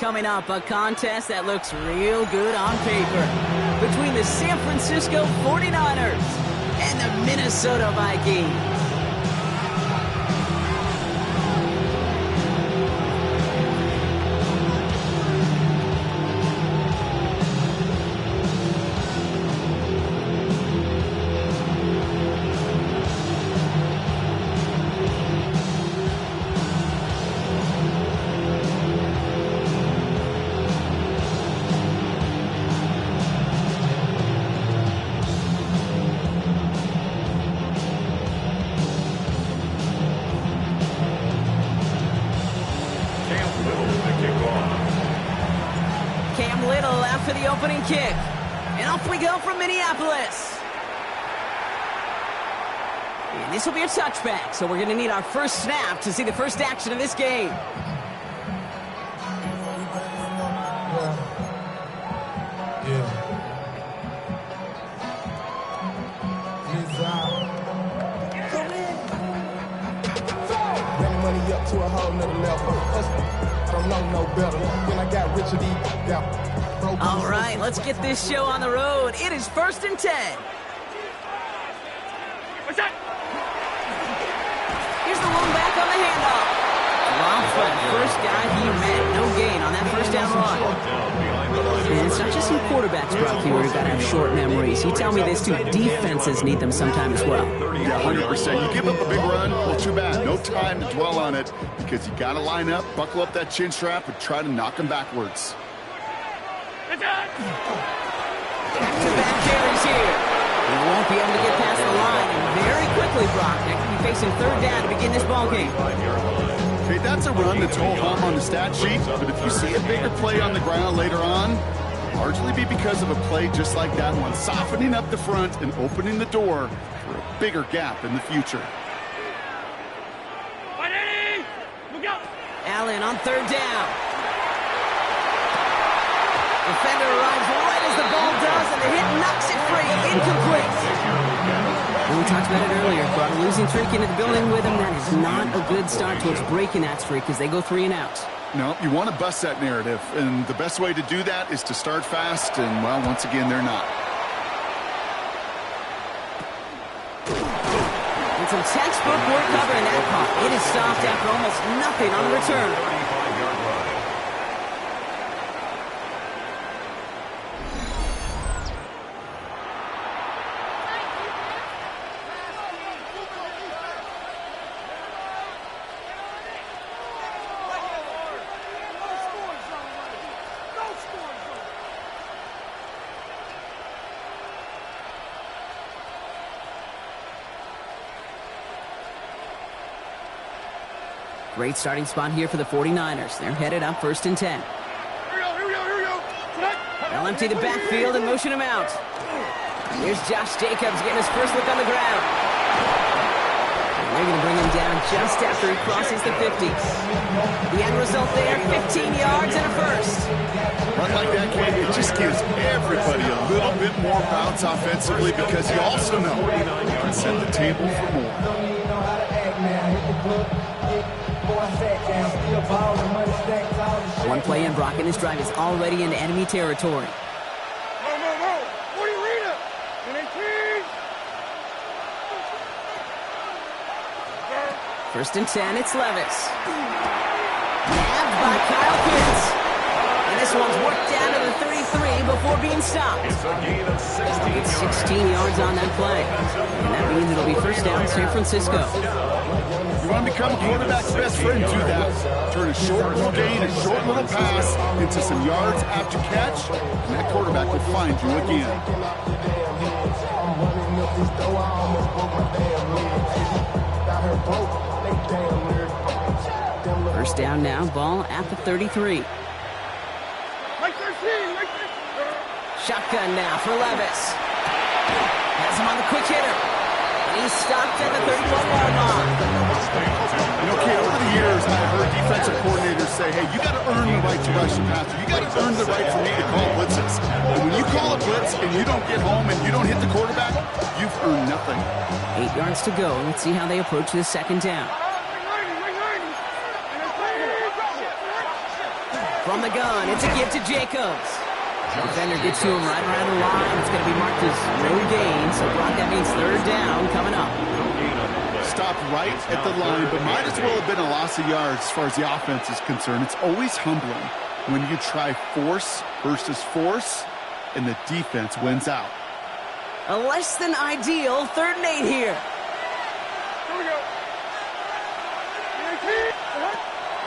coming up, a contest that looks real good on paper between the San Francisco 49ers and the Minnesota Vikings. For the opening kick. And off we go from Minneapolis. And this will be a touchback, so we're going to need our first snap to see the first action of this game. Bring money up to a whole nother level. I don't know no better. When I got rich, all right, let's get this show on the road. It is 1st and 10. What's that? Here's the lone back on the handoff. Dropped by the first guy he met. No gain on that first down run. And it's not just some quarterbacks, Brock, here who've got to have short memories. You tell me this too, defenses need them sometime as well. Yeah, 100%. You give up a big run, well, too bad. No time to dwell on it because you got to line up, buckle up that chin strap, and try to knock them backwards. Back-to-back carries here. He won't be able to get past the line. And very quickly, Brock, they could be facing 3rd down to begin this ball game. Okay, that's a run that's all hum on the stat sheet, but if you see a bigger play on the ground later on, largely be because of a play just like that one, softening up the front and opening the door for a bigger gap in the future. Allen on 3rd down. Defender arrives right as the ball does, and the hit knocks it free. Incomplete. And we talked about it earlier. Brought a losing streak into the building with him. That is not a good start towards breaking that streak as they go 3 and out. No, you want to bust that narrative, and the best way to do that is to start fast, and, well, once again, they're not. And some textbook work covering that punt. It is stopped after almost nothing on the return. Great starting spot here for the 49ers. They're headed up 1st and 10. They'll empty the backfield and motion him out. Here's Josh Jacobs getting his first look on the ground. And they're going to bring him down just after he crosses the 50. The end result there, 15 yards and a first. Run like that, Kate, it just gives everybody a little bit more bounce offensively because you also know you can set the table for more. One play in, Brock, and this drive is already into enemy territory. First and 10, it's Levis. Nabbed by Kyle Pitts. And this one's worked down to the 33 before being stopped. It's 16 yards on that play. And that means it'll be first down, San Francisco. You want to become a quarterback's best friend, do that. Turn a short little gain, a short little pass into some yards after catch, and that quarterback will find you again. First down now, ball at the 33. Shotgun now for Levis. Has him on the quick hitter. And he's stopped at the 31-yard line. You know, Kate, over the years, I've heard defensive coordinators say, hey, you got to earn the right to rush the passer. You got to earn the right for me to call blitzes. And when you call a blitz and you don't get home and you don't hit the quarterback, you've earned nothing. 8 yards to go. Let's see how they approach this second down. From the gun, it's a give to Jacobs. Defender gets to him right around the line. It's going to be marked as no gain, so Brock, that means third down coming up. Stopped right at the line, but might as well have been a loss of yards as far as the offense is concerned. It's always humbling when you try force versus force, and the defense wins out. A less than ideal 3rd and 8 here. Here we go.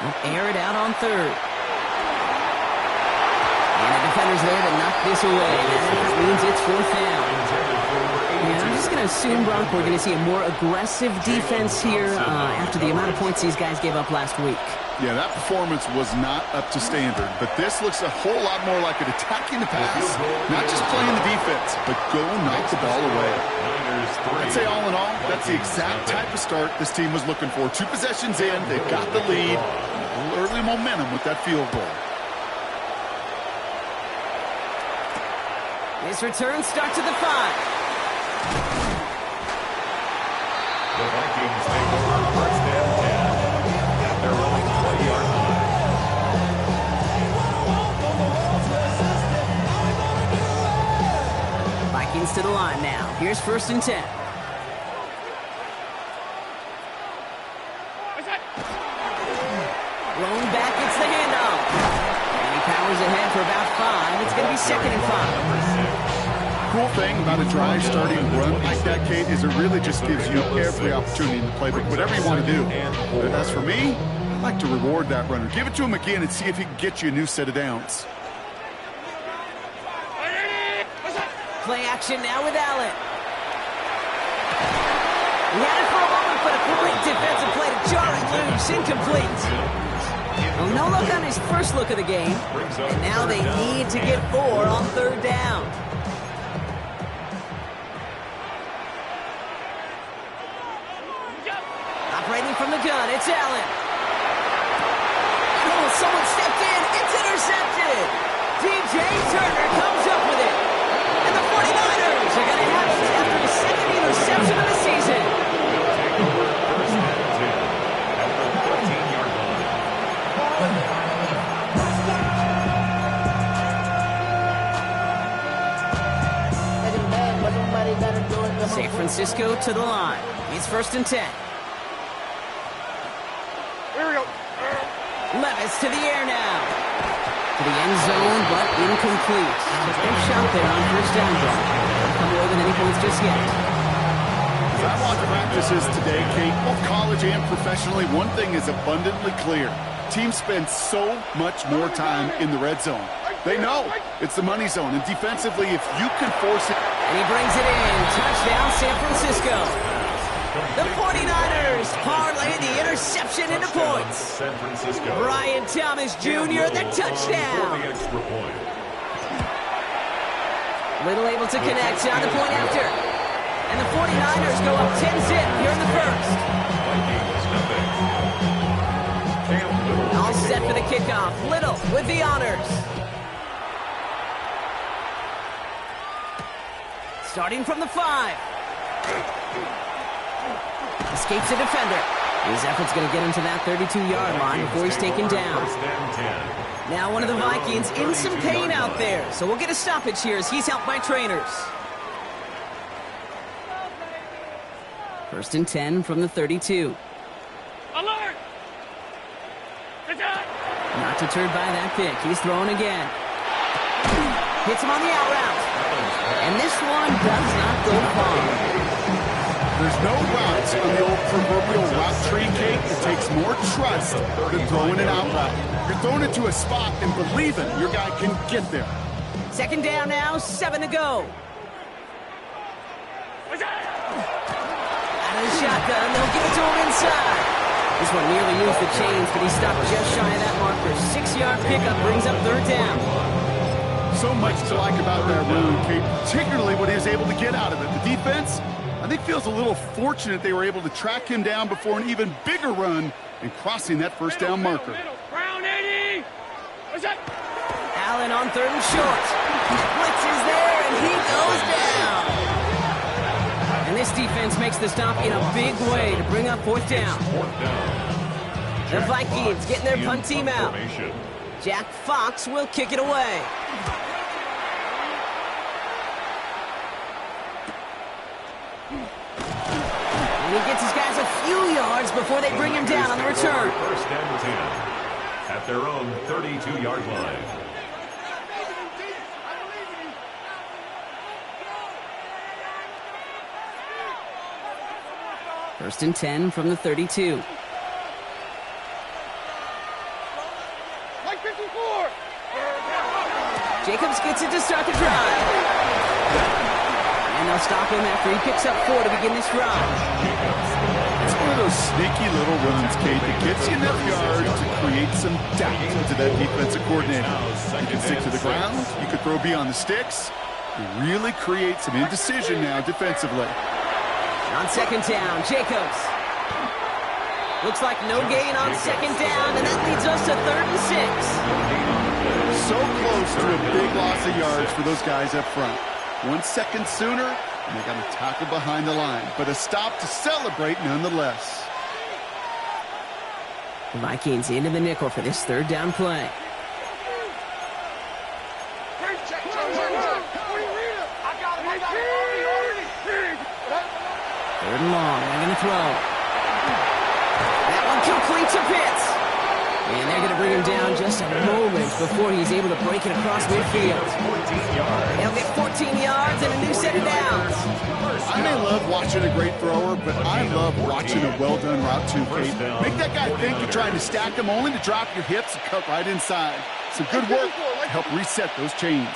We'll air it out on 3rd. And the defender's there to knock this away. That means it's 4th down. And I'm just going to assume, Brock, we're going to see a more aggressive defense here after the amount of points these guys gave up last week. Yeah, that performance was not up to standard, but this looks a whole lot more like an attacking the pass, not just playing the defense, but go knock the ball away. I'd say all in all, that's the exact type of start this team was looking for. 2 possessions in, they've got the lead, a little early momentum with that field goal. This return starts at the 5. The Vikings take over 1st and 10 at their own 20-yard line. Vikings to the line now. Here's 1st and 10. Thrown back, it's the handoff. And he powers ahead for about 5. It's going to be 2nd and 5. Cool thing about a drive starting run like that, Kate, is it really just gives you every opportunity in the playbook, whatever you want to do. But as for me, I'd like to reward that runner. Give it to him again and see if he can get you a new set of downs. Play action now with Allen. He had it for a moment, but a great defensive play to jar it loose. Incomplete. Well, no look on his first look of the game. And now they need to get 4 on 3rd down. Operating from the gun, it's Allen. Oh, someone stepped in. It's intercepted. DJ Turner comes up with it. And the 49ers are going to have it after the 2nd interception of the season. They'll take over 1st and 10 at the 13-yard line. San Francisco to the line. It's 1st and 10. Here we go. Levis to the air now. To the end zone, but incomplete. Just no shot there on 1st down. Don't come away with any points just yet. As I watch practices today, Kate, both college and professionally, one thing is abundantly clear. Teams spend so much more time in the red zone. They know it's the money zone, and defensively, if you can force it. And he brings it in. Touchdown, San Francisco. The 49ers parlay the interception into points. San Francisco. Brian Thomas Jr., the touchdown. The extra point. Little able to connect on the point after. And the 49ers go up 10-zip here in the 1st. Vikings nothing. Cam Little. All set for the kickoff. Little with the honors. Starting from the 5. Escapes a defender. His effort's going to get him to that 32-yard line before he's taken down. 1st and 10. Now one of the Vikings in some pain out there. So we'll get a stoppage here as he's helped by trainers. 1st and 10 from the 32. Alert! Not deterred by that pick. He's throwing again. Hits him on the out route. And this one does not go far. There's no routes on the old proverbial route tree, Kate. It takes more trust than throwing it out route. You're throwing it to a spot and believing your guy can get there. 2nd down now, 7 to go. Out of the shotgun, they'll give it to him inside. This one nearly moves the chains, but he stopped just shy of that marker. 6-yard pickup brings up 3rd down. So much to like about that run, Kate, particularly what he was able to get out of it. The defense, I think, feels a little fortunate they were able to track him down before an even bigger run and crossing that 1st down marker. Brown 80. Allen on 3rd and short. Blitz is there, and he goes down. And this defense makes the stop in a big way to bring up 4th down. Fourth down. The Vikings getting their punt team out. Jack Fox will kick it away. And he gets his guys a few yards before they bring him down on the return. First and 10 at their own 32-yard line. First and 10 from the 32. Jacobs gets it to start the drive. And they'll stop him after he picks up 4 to begin this drive. It's one of those sneaky little runs, Kate, that gets you enough yards to create some doubt to that defensive coordinator. You can stick to the ground. You could throw beyond the sticks. You really create some indecision now defensively. On second down, Jacobs. Looks like no gain on second down, and that leads us to 3rd and 6. So close to a big loss of yards for those guys up front. 1 second sooner, and they got to tackle behind the line. But a stop to celebrate nonetheless. The Vikings into the nickel for this 3rd down play. Third and long, they're going to throw. That one complete to Pitts. And they're going to bring him down just a moment before he's able to break it across midfield. They'll get 14 yards and a new set of downs. I may love watching a great thrower, but I love watching a well-done route too, Kate. Make that guy think you're trying to stack him only to drop your hips and cut right inside. Some good work to help reset those chains.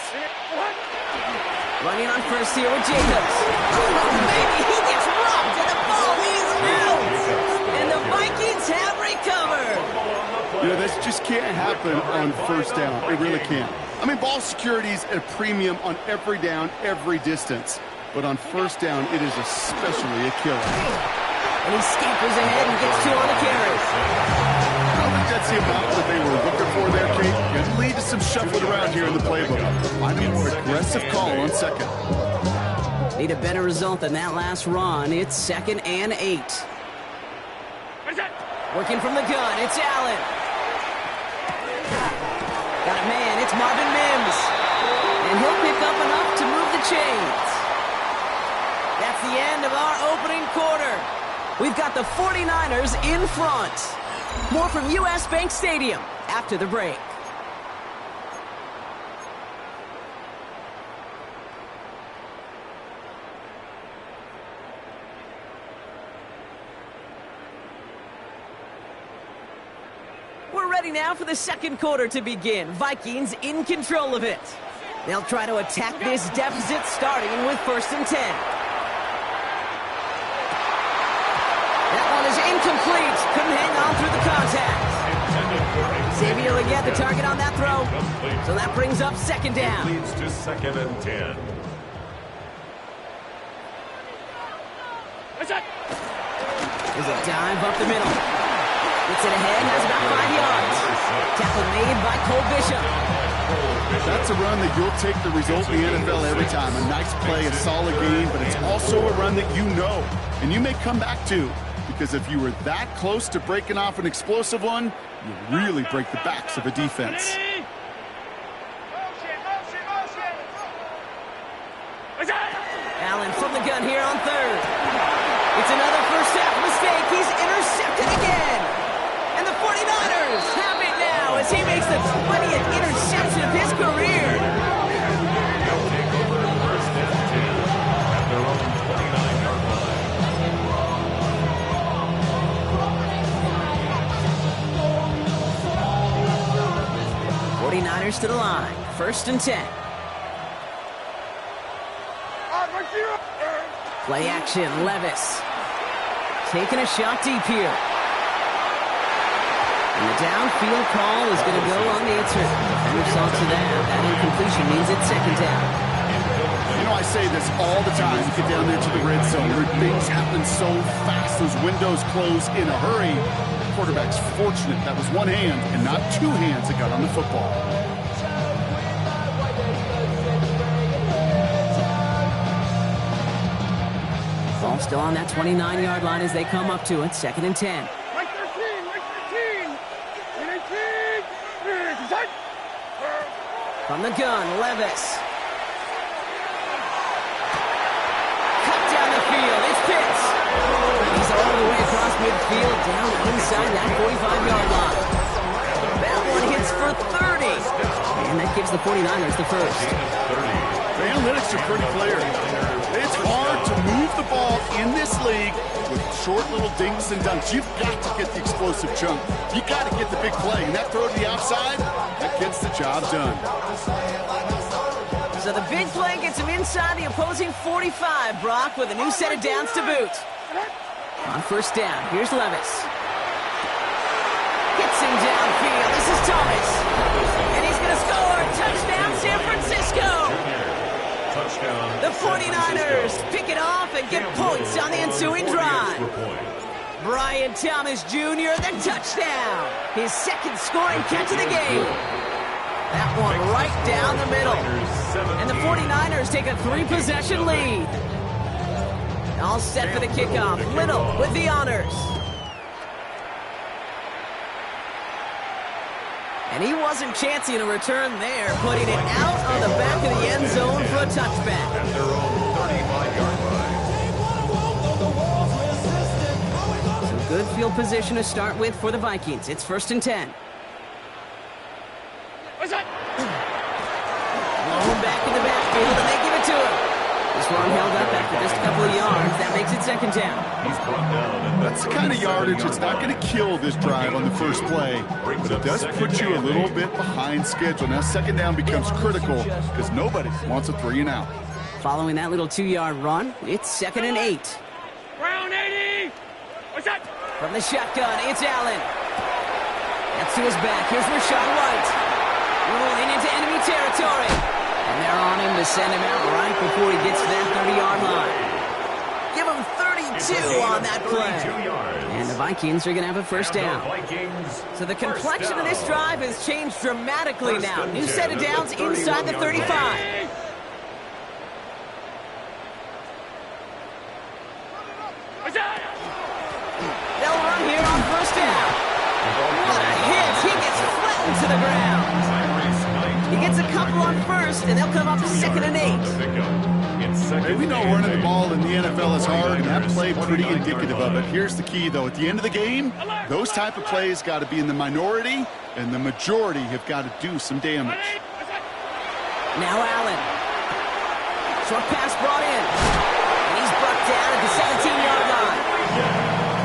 Running on first here with Jacobs. Oh, baby, he gets rocked and the ball is out. And the Vikings have recovered. You know, this just can't happen on first down. It really can't. I mean, ball security's at a premium on every down, every distance. But on first down, it is especially a killer. And he scampers ahead and gets 2 on the carry. I don't think that's the amount that they were looking for there, Kate. Could lead to some shuffling around here in the playbook. Find a more aggressive call on second. Need a better result than that last run. It's 2nd and 8. Working from the gun, it's Allen. Got a man, it's Marvin Mims. And he'll pick up enough to move the chains. That's the end of our opening quarter. We've got the 49ers in front. More from U.S. Bank Stadium after the break. We're ready now for the second quarter to begin. Vikings in control of it. They'll try to attack this deficit starting with 1st and 10. That one is incomplete. Couldn't hang on through the contact. Xavier will get the target on that throw. So that brings up 2nd down. Leads to 2nd and 10. There's a dive up the middle. Gets it ahead, has about 5 yards. Tackle made by Cole Bishop. That's a run that you'll take the result in the NFL every time. A nice play, a solid game, but it's also a run that you know and you may come back to. Because if you were that close to breaking off an explosive one, you really break the backs of a defense. Allen from the gun here on 3rd. It's another first half mistake. He's intercepted again. And the 49ers have it now as he makes the 20th interception of his career. They'll take over 1st and 10 at their own 29-yard line. 49ers to the line. 1st and 10. Play action, Levis. Taking a shot deep here. And the downfield call is going to go unanswered. Whips on to that. That incompletion means it's 2nd down. You know, I say this all the time. You get down there to the red zone where things happen so fast. Those windows close in a hurry. The quarterback's fortunate that was one hand and not 2 hands that got on the football. Ball still on that 29-yard line as they come up to it. 2nd and 10. Right 13, right 13. 19. From the gun, Levis. Cut down the field. It's Pitts. He's all the way across midfield, down inside that 45-yard line. That one hits for 30. And that gives the 49ers the first. The analytics are pretty clear. It's hard to move the ball in this league with short little dinks and dunks. You've got to get the explosive chunk. You got to get the big play. And that throw to the outside, that gets the job done. So the big play gets him inside the opposing 45, Brock, with a new set of downs to boot. On first down, here's Levis. Hits him downfield. This is Thomas. And he's going to score. Touchdown, San Francisco. The 49ers pick it off and get points on the ensuing drive. Brian Thomas Jr., the touchdown. His second scoring catch of the game. That one right down the middle. And the 49ers take a 3-possession lead. All set for the kickoff. Little with the honors. And he wasn't chancing a return there, putting it out on the back of the end zone for a touchback. At their own 35-yard line. Some good field position to start with for the Vikings. It's 1st and 10. Blown back in the backfield, and they give it to him. This one held up after just a couple of yards. That makes it 2nd down. He's brought down. That's the kind of yardage it's not going to kill this drive on the first play, but it does put you a little bit behind schedule. Now 2nd down becomes critical because nobody wants a 3-and-out. Following that little 2-yard run, it's 2nd and 8. Round 80. What's that? From the shotgun, it's Allen. That's to his back. Here's Rachaad White. Rolling into enemy territory. And they're on him to send him out right before he gets to that 30-yard line. Give him 32 on that play. And the Vikings are going to have a first down. So the complexion of this drive has changed dramatically now. New set of downs inside the 35. They'll run here on first down. What a hit. He gets flattened to the ground. He gets a couple on first, and they'll come up 2nd and 8. Hey, we know running the ball in the NFL is hard, and that play pretty indicative of it. Here's the key, though. At the end of the game, those type of plays got to be in the minority, and the majority have got to do some damage. Now Allen. Short pass brought in. And he's brought down at the 17-yard line.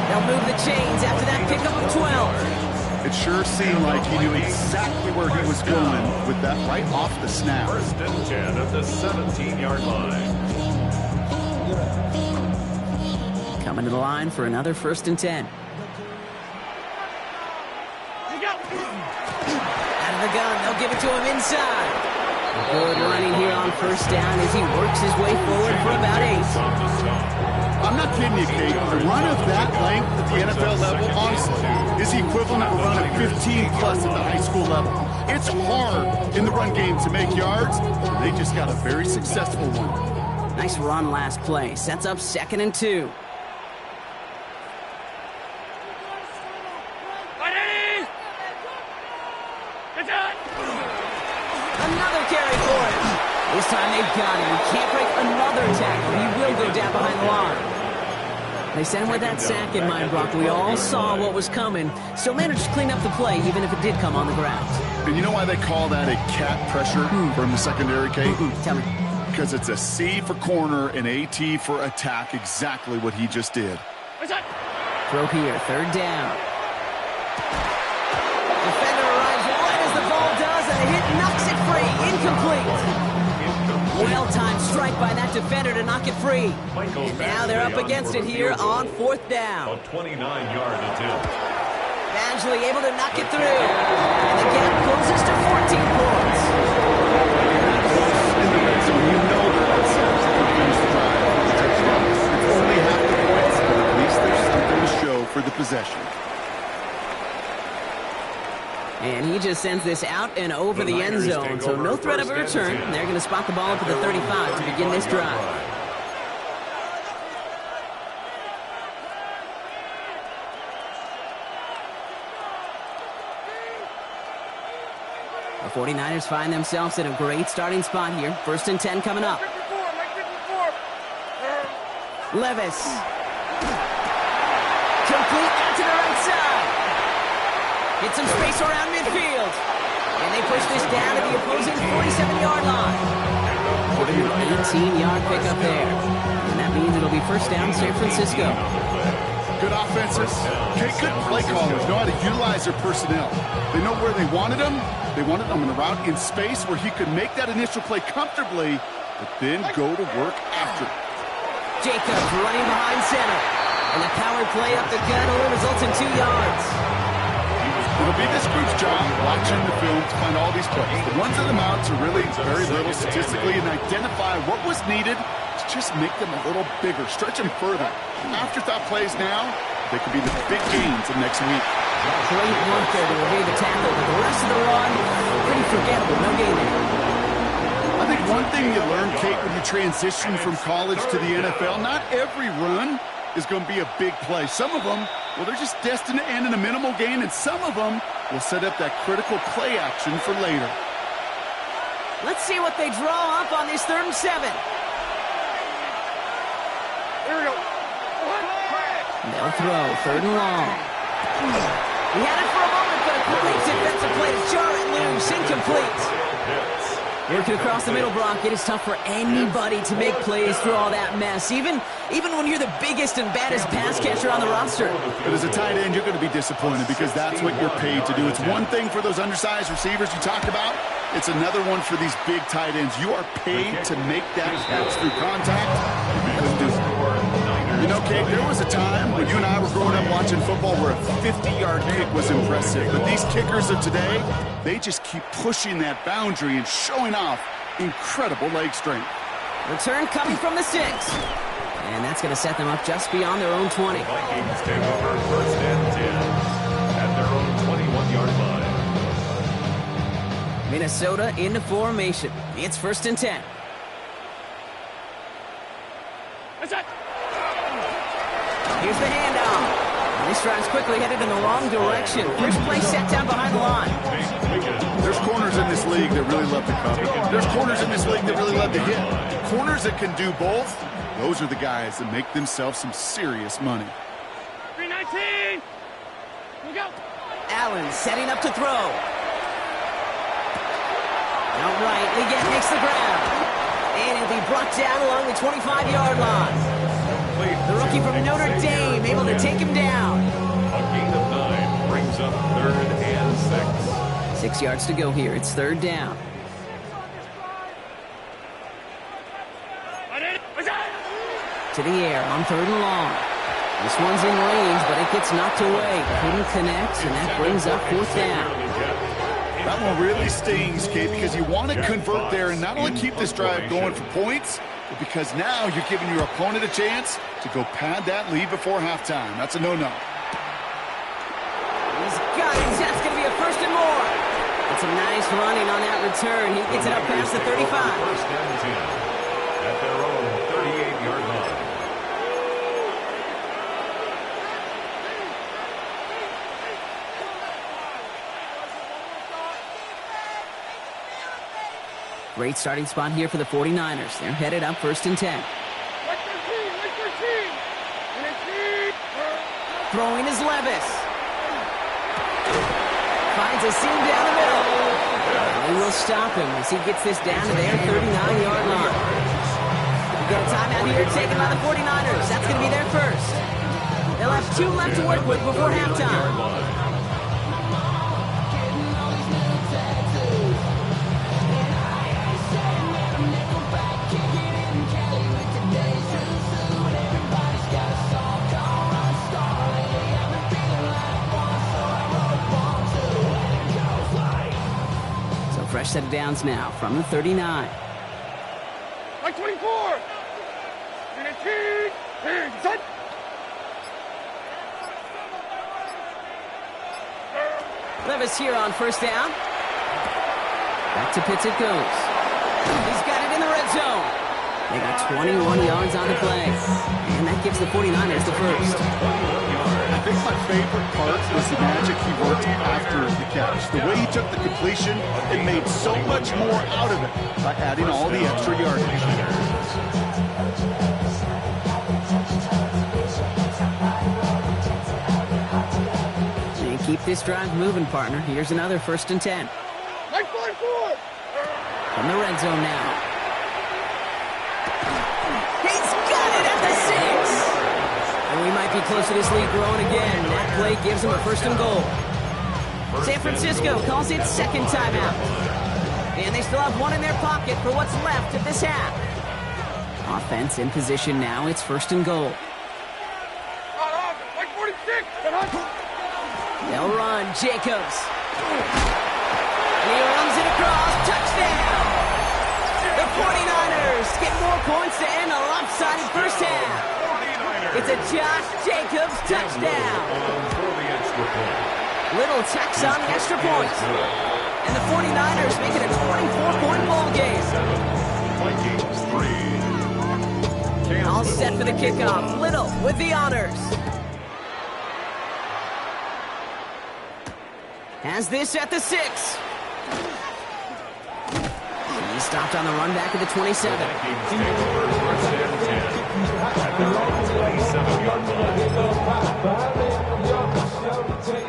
They'll move the chains after that pickup of 12. It sure seemed like he knew exactly where he was going with that right off the snap. 1st and 10 at the 17-yard line. Coming to the line for another 1st and 10. Out of the gun, they'll give it to him inside. Good running here on first down as he works his way forward for about 8. I'm not kidding you, Kate. A run of that length at the NFL level, honestly, is the equivalent of a run of 15-plus at the high school level. It's hard in the run game to make yards. They just got a very successful one. Nice run last play. Sets up 2nd and 2. Another carry for him. This time they've got him. He can't break another tackle. He will go down behind the line. They sent him with that sack in mind, Brock. We all saw what was coming. Still managed to clean up the play, even if it did come on the ground. And you know why they call that a cat pressure from the secondary, Kate? Tell me. Because it's a C for corner and AT for attack, exactly what he just did. Throw here, 3rd down. Defender arrives right as the ball does, and the hit knocks it free. Incomplete. Well-timed strike by that defender to knock it free. And now they're up against it here on 4th down. A 29-yard attempt. Badgley able to knock it through. And the gap closes to 14 points. In the red zone, you know that themselves can finish the drive. It's only half the points, but at least there's something to show for the possession. And he just sends this out and over the end zone, so no threat of a return. They're going to spot the ball up at the 35 to begin this drive. A 49ers find themselves in a great starting spot here. 1st and 10 coming up. Levis. Complete out to the right side. Get some space around midfield. And they push this down to the opposing 47-yard line. 18-yard pickup there. And that means it'll be 1st down San Francisco. Good offenses. Okay, good play callers know how to utilize their personnel. They know where they wanted them. They wanted them in a route in space where he could make that initial play comfortably, but then go to work after it. Jacobs running behind center. And the power play up the gut only results in 2 yards. It'll be this group's job watching the film to find all these plays. The ones that amount to really very little statistically and identify what was needed to just make them a little bigger, stretch them further. Afterthought plays now, they could be the big gains of next week. Great work there to evade the tackle, but the rest of the run, pretty forgettable. No gain there. I think one thing you learn, Kate, when you transition from college to the NFL, not every run is going to be a big play. Some of them, well, they're just destined to end in a minimal gain, and some of them will set up that critical play action for later. Let's see what they draw up on this 3rd and 7. Here we go. They'll throw 3rd and long. He had it for a moment, but a complete defensive play to jar it loose. Incomplete. Working across the middle, Brock, it is tough for anybody to make plays through all that mess, even when you're the biggest and baddest pass catcher on the roster. But as a tight end, you're going to be disappointed because that's what you're paid to do. It's one thing for those undersized receivers you talked about. It's another one for these big tight ends. You are paid to make that catch through contact. You know, Kate, there was a time when you and I were growing up watching football where a 50-yard kick was impressive. But these kickers of today, they just keep pushing that boundary and showing off incredible leg strength. Return coming from the 6. And that's going to set them up just beyond their own 20. Vikings take over 1st and 10 at their own 21-yard line. Minnesota into formation. It's 1st and 10. Here's the handoff. And this drive's quickly headed in the wrong direction. First play set down behind the line. There's corners in this league that really love to cover. There's corners in this league that really love to hit. Corners that can do both, those are the guys that make themselves some serious money. 319. Here we go. Allen setting up to throw. Outright, Leggett makes the ground. And it'll be brought down along the 25-yard line. The rookie from Notre Dame able to take him down. A gain of 9 brings up 3rd and 6. 6 yards to go here. It's 3rd down. To the air on 3rd and long. This one's in range, but it gets knocked away. Couldn't connect, and that brings up 4th down. That one really stings, Kate, because you want to convert there and not only keep this drive going for points, but because now you're giving your opponent a chance to go pad that lead before halftime. That's a no-no. He's got it. That's going to be a 1st and more. It's a nice running on that return. He gets it up past the 35. 1st and 10 at their own 38-yard line. Great starting spot here for the 49ers. They're headed up 1st and 10. Throwing is Levis. Finds a seam down the middle. They will stop him as he gets this down to their 39-yard line. We got a timeout here taken by the 49ers. That's going to be their first. They'll have 2 left to work with before halftime. Fresh set of downs now from the 39. Like 24. Set. Levis here on 1st down. Back to Pitts it goes. He's got it in the red zone. They got 21 yards on the play. And that gives the 49ers the first. I think my favorite part was the magic he worked after the catch. The way he took the completion and made so much more out of it by adding all the extra yardage. And keep this drive moving, partner. Here's another 1st and 10. Like 44. From the red zone now. He's got it at the 6. And we might be close to this lead growing again. That play gives him a 1st and goal. San Francisco calls it 2nd timeout. And they still have one in their pocket for what's left of this half. Offense in position now. It's 1st and goal. Like 46. They'll run. Jacobs. And he runs it across. Touchdown. The 49ers get more points to end a lopsided first half. It's a Josh Jacobs touchdown. Little tax on the extra point. And the 49ers make it a 24-point ball game. All set for the kickoff. Little with the honors. Has this at the 6. He stopped on the run back at the 27.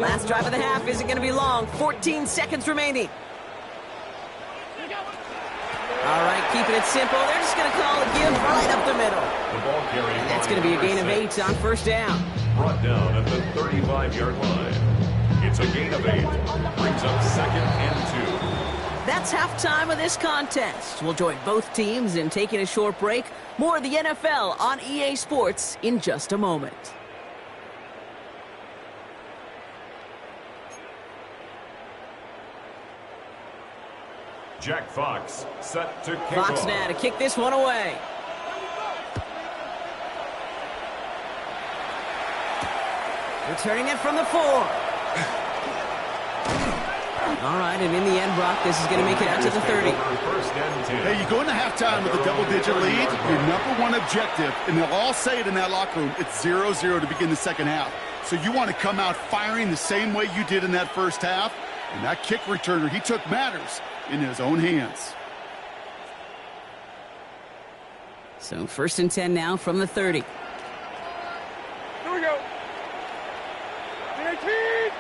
Last drive of the half isn't going to be long. 14 seconds remaining. All right, keeping it simple. They're just going to call a give right up the middle. And that's going to be a gain of 8 on 1st down. Brought down at the 35-yard line. It's a gain of 8. Brings up 2nd and 2. That's halftime of this contest. We'll join both teams in taking a short break. More of the NFL on EA Sports in just a moment. Jack Fox set to kick Fox off. now to kick this one away. Returning it from the 4. All right, and in the end, Brock, this is going to make it out to the 30. Hey, you go into halftime with a double-digit lead, your number one objective, and they'll all say it in that locker room, it's 0-0 to begin the second half. So you want to come out firing the same way you did in that first half, and that kick returner, he took matters in his own hands. So 1st and 10 now from the 30. Here we go. 19.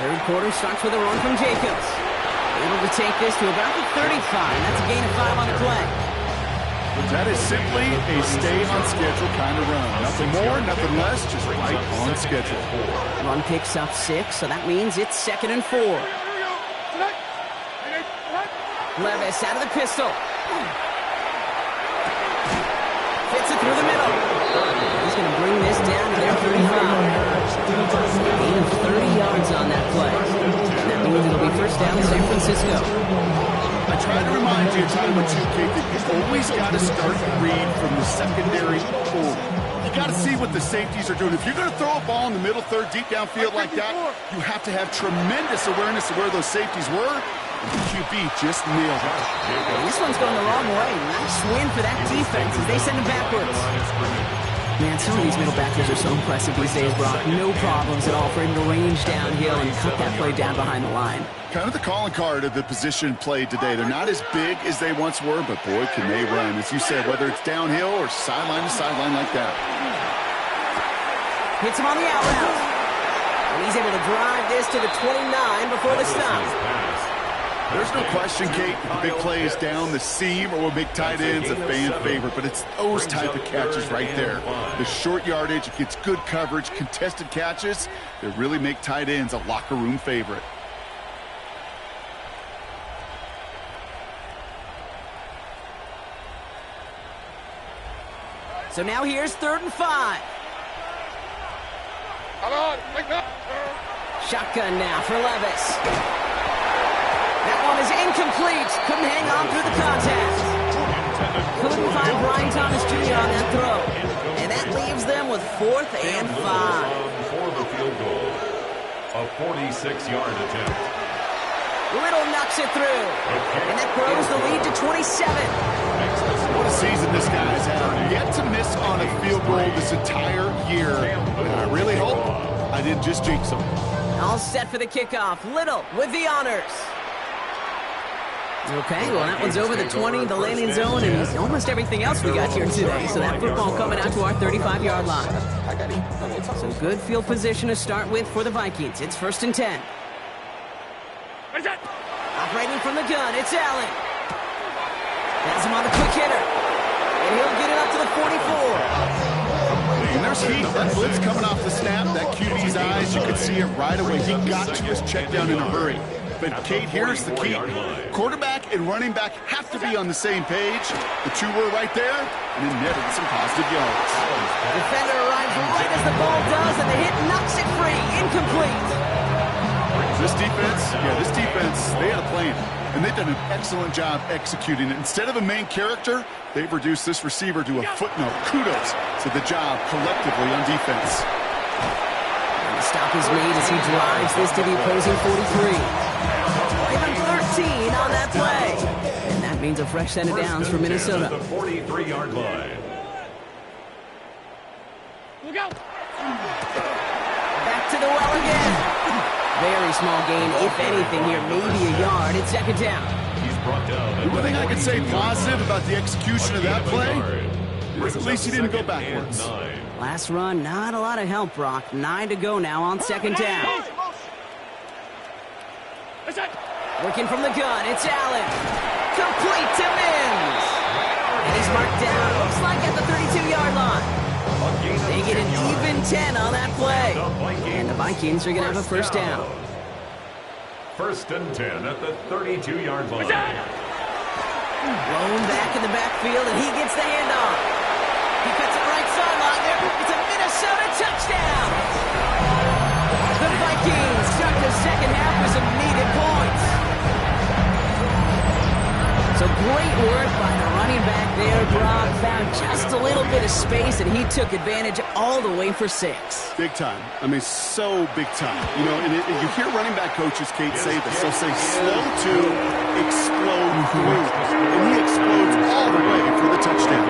Third quarter starts with a run from Jacobs. Able to take this to about the 35. That's a gain of 5 on the play. That is simply a stay-on-schedule kind of run. Nothing more, nothing less, just right on schedule. Run picks up 6, so that means it's 2nd and 4. Levis out of the pistol. Fits it through the middle. He's going to bring this down to their 35. Gain of 30 yards on that play. And that means it'll be 1st down San Francisco. I try to remind you time or two, Kate, that you always got to start the read from the secondary forward. You got to see what the safeties are doing. If you're going to throw a ball in the middle third, deep downfield like that, you have to have tremendous awareness of where those safeties were. And the QB just nailed it. This one's going the wrong way. Nice win for that defense as they send him backwards. Man, some of these middle backers are so impressive these days, Brock. No problems at all for him to range downhill and cut that play down behind the line. Kind of the calling card of the position played today. They're not as big as they once were, but boy, can they run. As you said, whether it's downhill or sideline to sideline like that. Hits him on the out route. And he's able to drive this to the 29 before the stop. There's no question, Kate, the big plays down the seam or will make tight ends a fan favorite, but it's those type of catches right there. The short yardage, it gets good coverage, contested catches that really make tight ends a locker room favorite. So now here's 3rd and 5. Come on, like that. Shotgun now for Levis. That one is incomplete. Couldn't hang on through the contact. Couldn't find Brian Thomas Jr. on that throw. And that leaves them with 4th and 5. For the field goal. A 46-yard attempt. Little knocks it through. And that grows the lead to 27. What a season this guy's had. Yet to miss on a field goal this entire year. And I really hope I didn't just jinx him. All set for the kickoff. Little with the honors. Okay, well, that one's over the 20, the landing zone, and almost everything else we got here today. So that football coming out to our 35-yard line. So good field position to start with for the Vikings. It's 1st and 10. Operating from the gun, it's Allen. Has him on the quick hitter. And he'll get it up to the 44. And there's heat. That blitz coming off the snap, that QB's eyes, you could see it right away. He got to his check down in a hurry. But, Kate, here's the key. Quarterback and running back have to be on the same page. The two were right there, and it netted some positive yards. Defender arrives right as the ball does, and the hit knocks it free. Incomplete. This defense, they had a plan. And they've done an excellent job executing it. Instead of a main character, they've reduced this receiver to a footnote. Kudos to the job collectively on defense. And the stop is made as he drives this to the opposing 43. Even 13 on that play. And that means a fresh set of downs for Minnesota. The 43-yard line. Look out! Back to the well again. Very small gain, if anything here, maybe a yard. It's 2nd down. He's brought down. The one thing I can say positive about the execution of that play is at least he didn't go backwards. Last run, not a lot of help, Brock. 9 to go now on 2nd down. Working from the gun, it's Allen. Complete to Mims. And he's marked down, looks like at the 32-yard line. They get an even 10 on that play. And the Vikings are going to have a 1st down. 1st and 10 at the 32-yard line. Blown back in the backfield, and he gets the handoff. He cuts it right sideline there. It's a Minnesota touchdown. The Vikings start the second half with some needed points. So great work by the running back there, Brock. Found just a little bit of space, and he took advantage all the way for 6. Big time. I mean, so big time. You know, and you hear running back coaches, Kate, say this. They'll say slow to explode through. And he explodes all the way for the touchdown.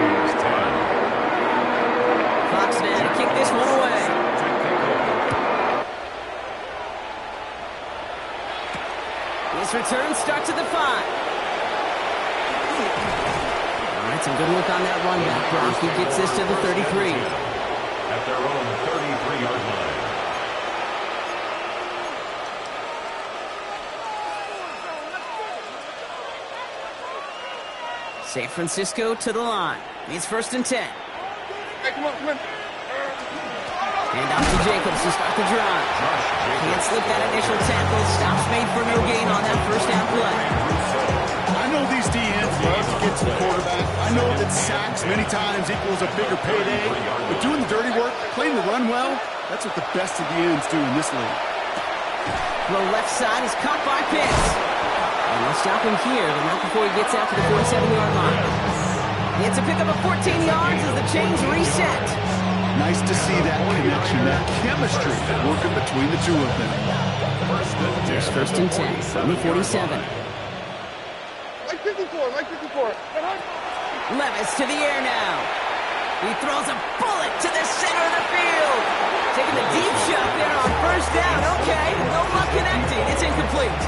Fox now to kick this one away. This return starts at the 5. Some good work on that run back, Brock. He gets this to the 33. At their own 33-yard line. San Francisco to the line. It's 1st and 10. Hey, come on, come on. And off to Jacobs to start the drive. Can't slip that initial tackle. Stops made for no gain on that 1st down play. I know these DNs love to get to the quarterback. I know that sacks many times equals a bigger payday. But doing the dirty work, playing the run well, that's what the best of the ends do in this league. Throw left side is caught by Pitts. And they'll stop him here, but not before he gets out to the 47-yard line. It's a pickup of 14 yards as the chains reset. Nice to see that connection, that chemistry working between the two of them. There's 1st and 10 from the 47. Like 54, like 54. Levis to the air now. He throws a bullet to the center of the field. Taking the deep shot there on 1st down. Okay, no luck connecting. It's incomplete.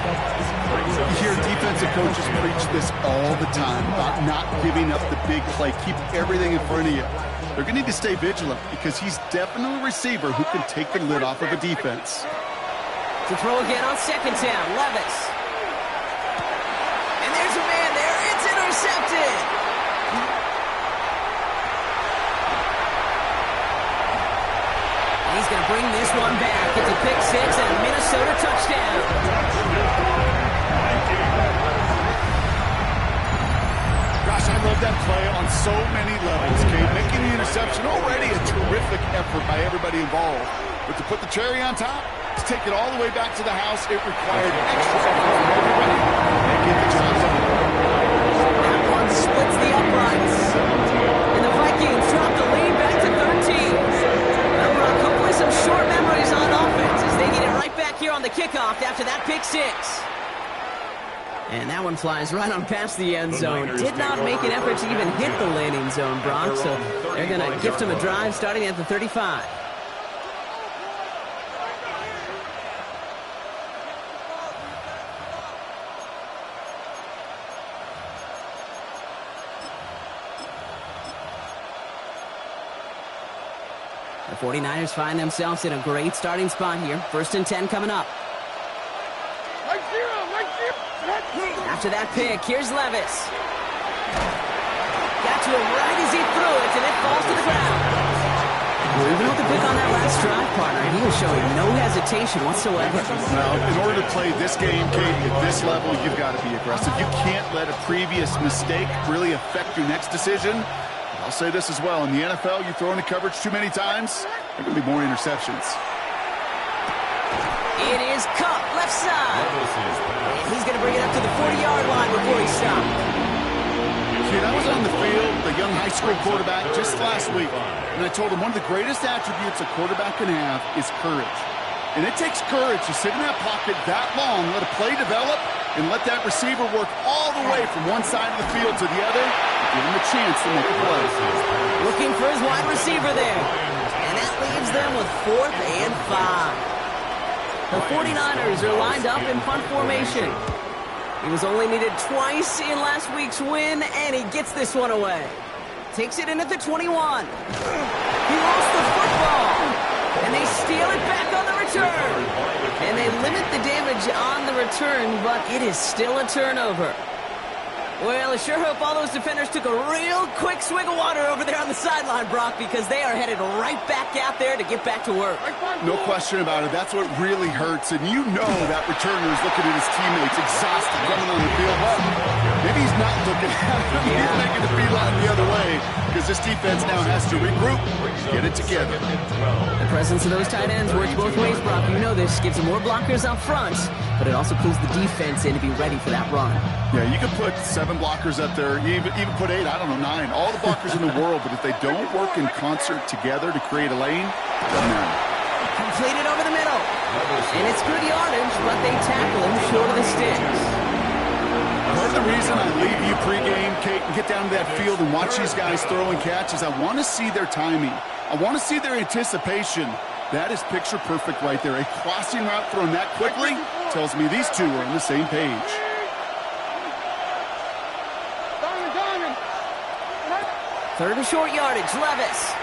You hear defensive coaches preach this all the time about not giving up the big play. Keep everything in front of you. They're going to need to stay vigilant because he's definitely a receiver who can take the lid off of a defense. To throw again on 2nd down, Levis. And there's a man there. It's intercepted. And he's going to bring this one back. It's a pick 6 and a Minnesota touchdown. Gosh, I love that play on so many levels, Kate. Making the interception already a terrific effort by everybody involved. But to put the cherry on top, to take it all the way back to the house, it required extra effort from everybody. They get the job done. That one splits the uprights. And the Vikings drop the lead back to 13. Well, Brock, hopefully some short memories on offense as they get it right back here on the kickoff after that pick 6. And that one flies right on past the end zone. Did not make an effort to even hit the landing zone, Brock. So they're going to gift him a drive starting at the 35. The 49ers find themselves in a great starting spot here. 1st and 10 coming up. After that pick, here's Levis. Got to him right as he threw it, and it falls to the ground. Well, even with the pick on that last drive, partner, he was showing no hesitation whatsoever. Well, in order to play this game, Kate, at this level, you've got to be aggressive. You can't let a previous mistake really affect your next decision. I'll say this as well. In the NFL, you throw into coverage too many times, there are going to be more interceptions. It is Cup, left side. And he's going to bring it up to the 40-yard line before he stops. See, I was on the field, the young high school quarterback, just last week. And I told him one of the greatest attributes a quarterback can have is courage. And it takes courage to sit in that pocket that long, let a play develop, and let that receiver work all the way from one side of the field to the other, and give him a chance to make a play. Looking for his wide receiver there. And that leaves them with 4th and 5. The 49ers are lined up in punt formation. He was only needed twice in last week's win, and he gets this one away. Takes it in at the 21. He lost the football, and they steal it back on the return. And they limit the damage on the return, but it is still a turnover. Well, I sure hope all those defenders took a real quick swig of water over there on the sideline, Brock, because they are headed right back out there to get back to work. No question about it. That's what really hurts. And you know that returner is looking at his teammates exhausted running on the field. Well, maybe he's not looking at them. Yeah. He's making the beeline the other way because this defense now has to regroup, get it together. The presence of those tight ends works both ways, Brock. You know this. Gives them more blockers up front, but it also pulls the defense in to be ready for that run. Yeah, you can put 7 blockers up there, even put 8, I don't know, 9, all the blockers in the world, but if they don't work in concert together to create a lane, it doesn't matter. Completed over the middle. And it's good yardage, but they tackle him short of the sticks. Part of the reason I leave you pregame, Kate, and get down to that field and watch these guys throw and catch is I want to see their timing. I want to see their anticipation. That is picture perfect right there. A crossing route thrown that quickly tells me these two are on the same page. Third and short yardage, Levis.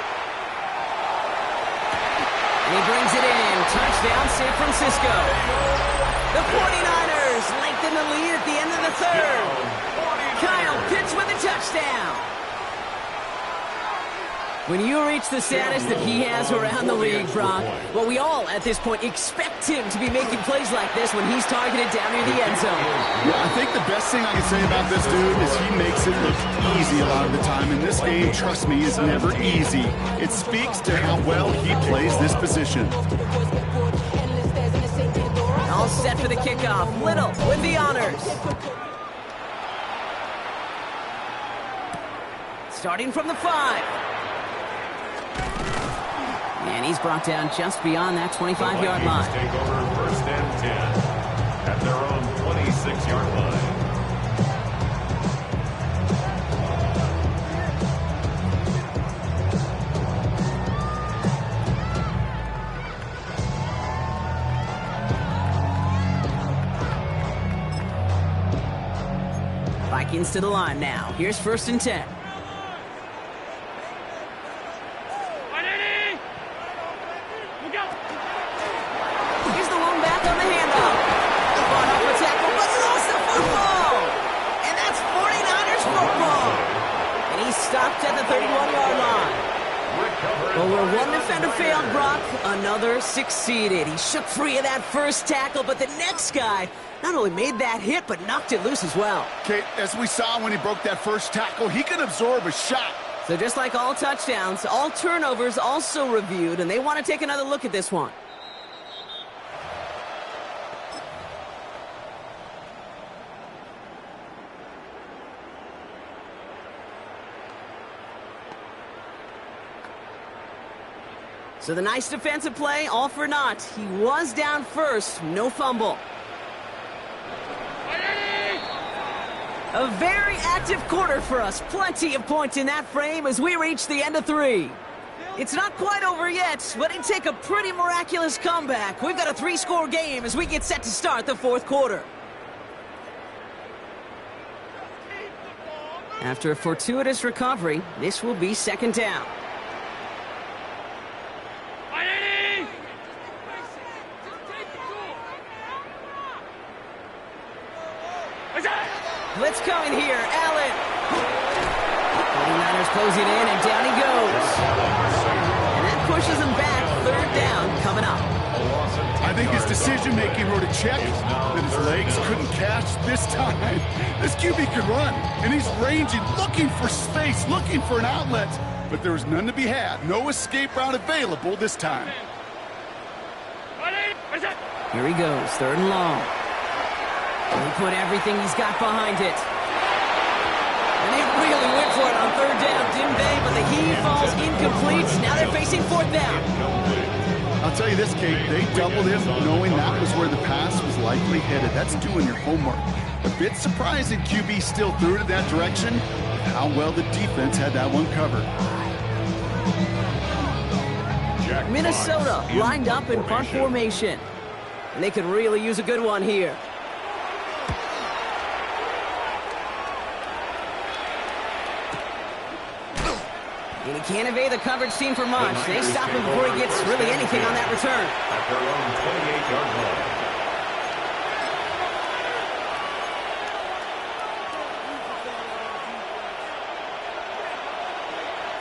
And he brings it in. Touchdown, San Francisco. The 49ers lengthen the lead at the end of the third. Kyle Pitts with a touchdown. When you reach the status that he has around the league, Brock, well, we all at this point expect him to be making plays like this when he's targeted down near the end zone. Yeah, I think the best thing I can say about this dude is he makes it look easy a lot of the time. And this game, trust me, is never easy. It speaks to how well he plays this position. All set for the kickoff. Little with the honors. Starting from the 5. And he's brought down just beyond that 25-yard line. Take over 1st and 10 at their own 26-yard line. Vikings to the line now. Here's 1st and 10. Stopped at the 31-yard line. Well, where one defender failed, Brock, another succeeded. He shook free of that first tackle, but the next guy not only made that hit, but knocked it loose as well. Okay, as we saw when he broke that first tackle, he can absorb a shot. So just like all touchdowns, all turnovers also reviewed, and they want to take another look at this one. So the nice defensive play, all for naught. He was down first, no fumble. A very active quarter for us. Plenty of points in that frame as we reach the end of 3. It's not quite over yet, but it'd take a pretty miraculous comeback. We've got a 3-score game as we get set to start the 4th quarter. After a fortuitous recovery, this will be 2nd down. Blitz coming here, Allen. 49ers closing in, and down he goes. And that pushes him back. 3rd down coming up. I think his decision-making wrote a check that his legs couldn't catch this time. This QB could run, and he's ranging, looking for space, looking for an outlet. But there was none to be had. No escape route available this time. Here he goes, 3rd and long. And he put everything he's got behind it. And they really went for it on 3rd down, didn't they? But the heave falls incomplete. Now they're facing 4th down. I'll tell you this, Kate, they doubled him knowing that was where the pass was likely headed. That's doing your homework. A bit surprising QB still threw it in that direction. How well the defense had that one covered. Minnesota lined up in punt formation. And they could really use a good one here. And he can't evade the coverage team for much. They stop him before he gets really anything on that return. At their own 28-yard line.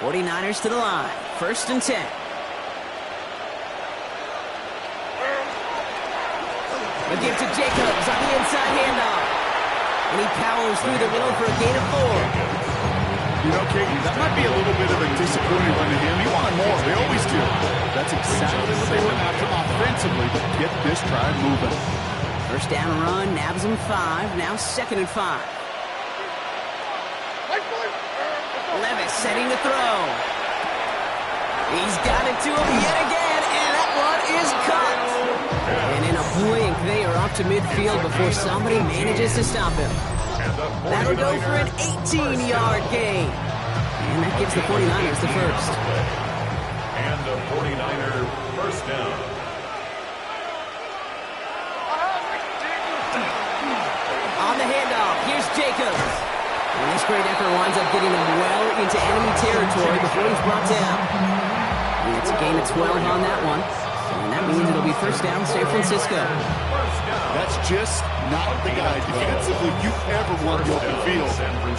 49ers to the line. 1st and 10. The give to Jacobs on the inside handoff. And he powers through the middle for a gain of 4. You know, Kate, that might be a little bit of a disappointing run to him. He wanted more. They always do. That's exactly what they went after offensively to get this drive moving. 1st down run, nabs him 5. Now 2nd and 5. Levis setting to throw. He's got it to him yet again, and that one is caught. And in a blink, they are off to midfield before somebody manages to stop him. That'll go for an 18-yard gain. And that gives the 49ers the 1st. And the 49er 1st down. On the handoff, here's Jacobs. And this great effort winds up getting him well into enemy territory before he's brought down. And it's a gain of 12 on that one. And that means it'll be 1st down, San Francisco. That's just not the guy defensively you ever want the open field.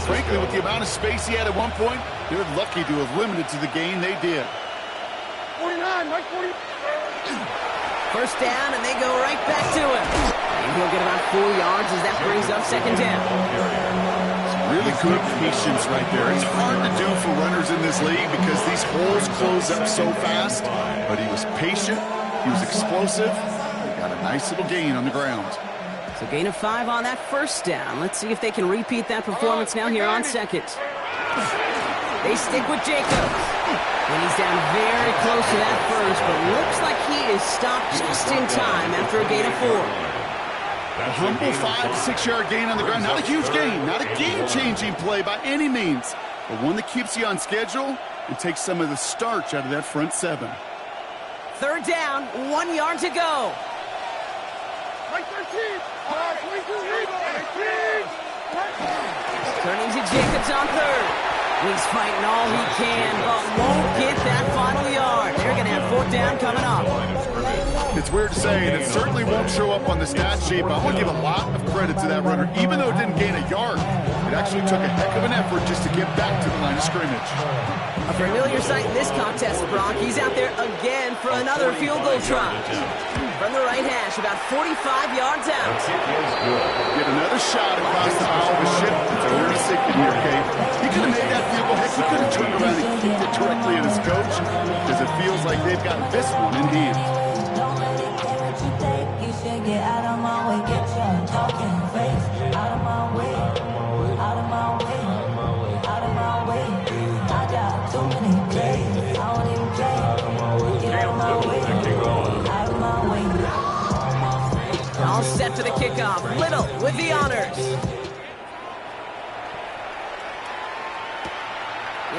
Frankly, with the amount of space he had at one point, they're lucky to have limited to the gain they did. 49, Mike 40. 1st down, and they go right back to him. And he'll get about 4 yards as that brings up 2nd down. Really good patience right there. It's hard to do for runners in this league because these holes close up so fast. But he was patient. He was explosive. He got a nice little gain on the ground. So gain of 5 on that 1st down. Let's see if they can repeat that performance now here on 2nd. They stick with Jacobs. And he's down very close to that 1st, but looks like he is stopped just in time after a gain of 4. A humble 5 to 6 yard gain on the ground. Not a huge gain, not a game-changing play by any means, but one that keeps you on schedule and takes some of the starch out of that front 7. 3rd down, 1 yard to go. Mike 13. 22. Turning to Jacobs on 3rd. He's fighting all he can, but won't get that final yard. They're going to have 4th down coming up. It's weird to say, and it certainly won't show up on the stat sheet, but I want to give a lot of credit to that runner. Even though it didn't gain a yard, it actually took a heck of an effort just to get back to the line of scrimmage. A familiar sight in this contest, Brock. He's out there again for another field goal try. From the right hash, about 45 yards out. Get another shot across the aisle with shit. It's a weird signal here, Kate. He could have made that field goal. Heck, he could have turned around and kicked it directly at his coach, because it feels like they've got this one in hand. Get out of my way, get your talking face out of my way, out of my way, out of my way. I got too many plays, I don't even play. Get out of my way, out of my way. All set for the kickoff. Little with the honors.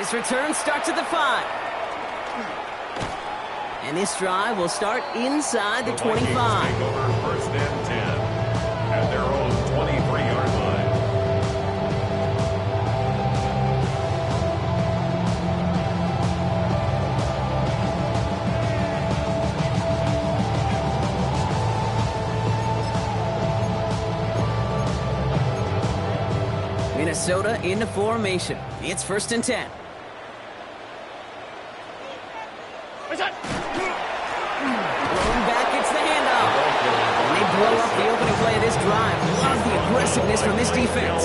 His return starts at the 5. And this drive will start inside the 25. Take over first and 10 at their own 23-yard line. Minnesota into formation. It's first and 10. Thrown back, it's the handoff. And they blow up the opening play of this drive. Love the aggressiveness from this defense.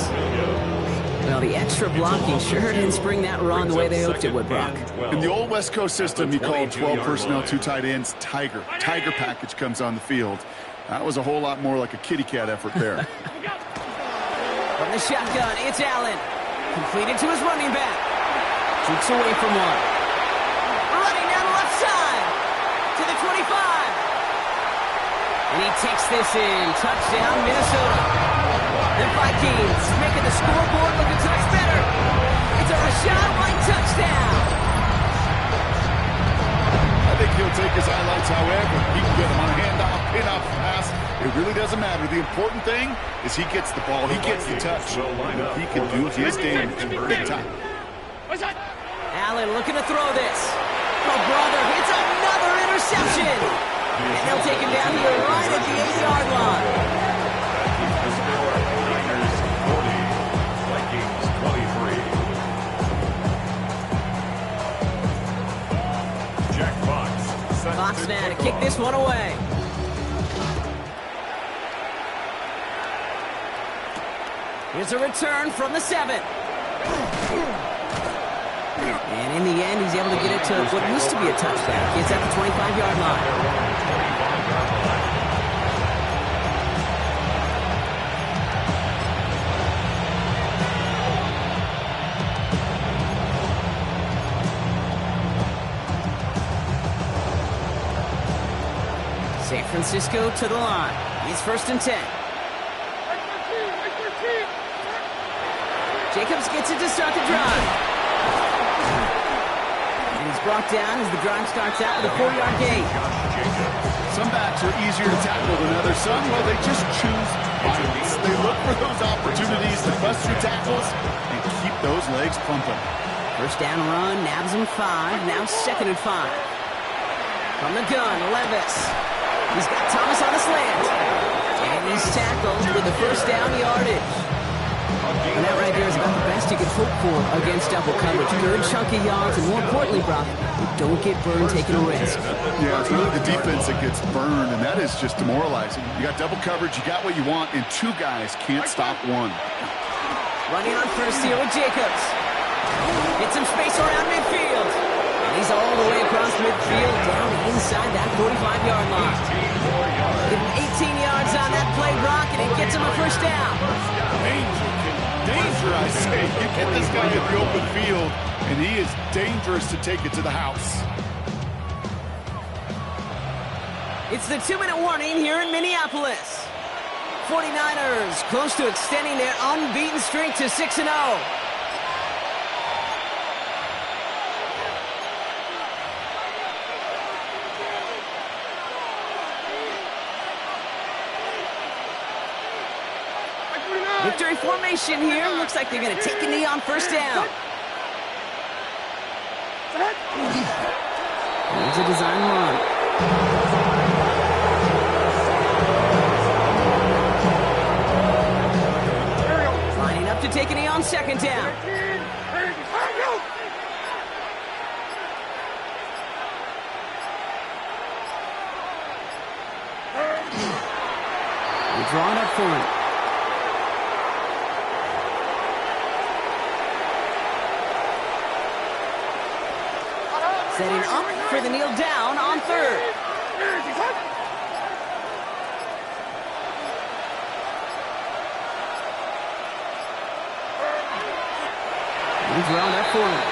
Well, the extra blocking sure didn't spring that run the way they hoped it would, Brock. In the old West Coast system, you called 12 personnel, 2 tight ends, Tiger. Tiger package comes on the field. That was a whole lot more like a kitty cat effort there. From the shotgun, it's Allen. Completed to his running back. Shoots away from one. Running down the left side to the 25. And he takes this in. Touchdown, Minnesota. The Vikings making the scoreboard look a touch better. It's a Rashad White touchdown. I think he'll take his highlights however. He can get him on a handoff, pin-off, pass. It really doesn't matter. The important thing is he gets the ball. He gets the touch. He can do his damage big time. Allen looking to throw this. Oh, brother, it's another interception. And they'll take him down here right at the 8-yard line. The score, Niners 40, Vikings 23. Jack Fox. Fox now to kick this one away. Here's a return from the 7. And in the end, he's able to get it to what used to be a touchback. It's at the 25-yard line. San Francisco to the line. It's first and 10. Jacobs gets it to start the drive. And he's brought down as the drive starts out with a 4-yard gain. Some backs are easier to tackle than others. Some, well, they just choose violence. They look for those opportunities to bust through tackles and keep those legs pumping. First down run, nabs him 5. Now second and 5. From the gun, Levis. He's got Thomas on the slant. And he's tackled with the first down yardage. And that right there is about the best you can hope for against double coverage. Good chunky yards, and more importantly, Brock, you don't get burned taking a risk. Yeah, it's really the defense that gets burned, and that is just demoralizing. You got double coverage, you got what you want, and 2 guys can't stop one. Running on first here with Jacobs. Get some space around midfield. And he's all the way across midfield, down inside that 45-yard line. Give him 18 yards on that play, Brock, and it gets him a first down. Danger, I say. You get this guy in the open field, and he is dangerous to take it to the house. It's the 2-minute warning here in Minneapolis. 49ers close to extending their unbeaten streak to 6-0. Victory formation here. Looks like they're going to take a knee on first down. There's a design run. Lining up to take a knee on second down. We draw it up for him. Setting up for the kneel down on third. He's round up for him.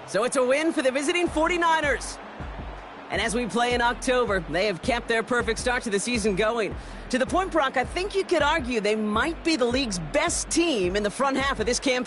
So it's a win for the visiting 49ers. And as we play in October, they have kept their perfect start to the season going. To the point, Brock, I think you could argue they might be the league's best team in the front half of this campaign.